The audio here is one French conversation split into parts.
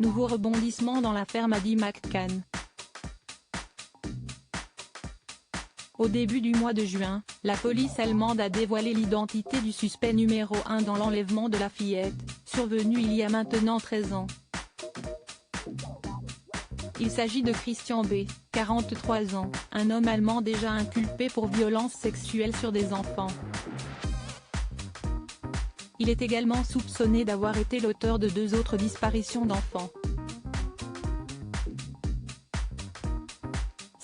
Nouveau rebondissement dans l'affaire Maddie McCann. Au début du mois de juin, la police allemande a dévoilé l'identité du suspect numéro 1 dans l'enlèvement de la fillette, survenu il y a maintenant 13 ans. Il s'agit de Christian B., 43 ans, un homme allemand déjà inculpé pour violences sexuelles sur des enfants. Il est également soupçonné d'avoir été l'auteur de 2 autres disparitions d'enfants.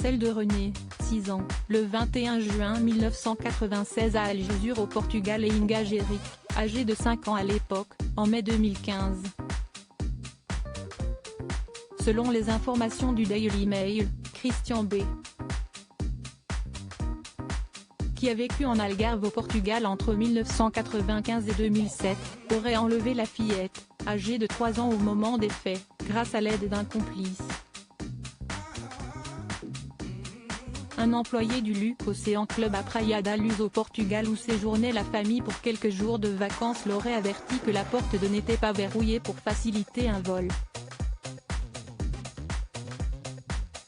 Celle de René, 6 ans, le 21 juin 1996 à Algesur au Portugal et Inga Géric, âgé de 5 ans à l'époque, en mai 2015. Selon les informations du Daily Mail, Christian B., qui a vécu en Algarve au Portugal entre 1995 et 2007, aurait enlevé la fillette, âgée de 3 ans au moment des faits, grâce à l'aide d'un complice. Un employé du Luke Ocean Club à Praia da Luz au Portugal où séjournait la famille pour quelques jours de vacances l'aurait averti que la porte n'était pas verrouillée pour faciliter un vol.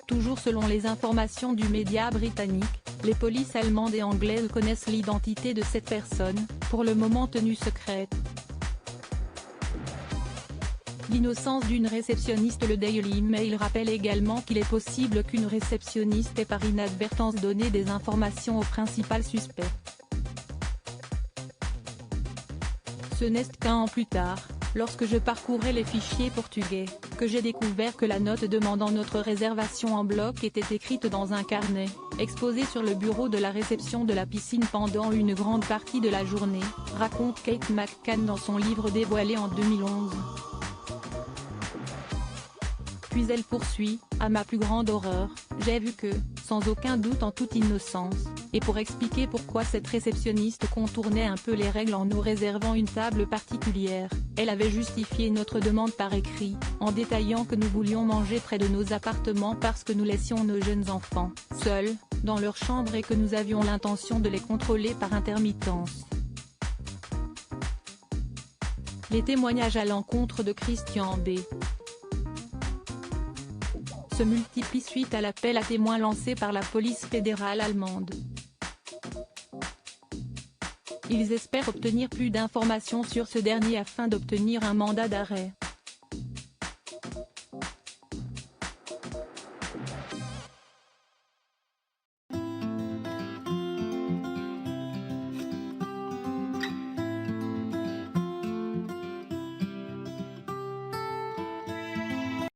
Toujours selon les informations du média britannique, les polices allemandes et anglaises connaissent l'identité de cette personne, pour le moment tenue secrète. L'innocence d'une réceptionniste. Le Daily Mail rappelle également qu'il est possible qu'une réceptionniste ait par inadvertance donné des informations au principal suspect. Ce n'est qu'un an plus tard, lorsque je parcourais les fichiers portugais, que j'ai découvert que la note demandant notre réservation en bloc était écrite dans un carnet, exposé sur le bureau de la réception de la piscine pendant une grande partie de la journée, raconte Kate McCann dans son livre dévoilé en 2011. Puis elle poursuit, à ma plus grande horreur, j'ai vu que, sans aucun doute en toute innocence, et pour expliquer pourquoi cette réceptionniste contournait un peu les règles en nous réservant une table particulière, elle avait justifié notre demande par écrit, en détaillant que nous voulions manger près de nos appartements parce que nous laissions nos jeunes enfants, seuls, dans leur chambre et que nous avions l'intention de les contrôler par intermittence. Les témoignages à l'encontre de Christian B. se multiplient suite à l'appel à témoins lancé par la police fédérale allemande. Ils espèrent obtenir plus d'informations sur ce dernier afin d'obtenir un mandat d'arrêt.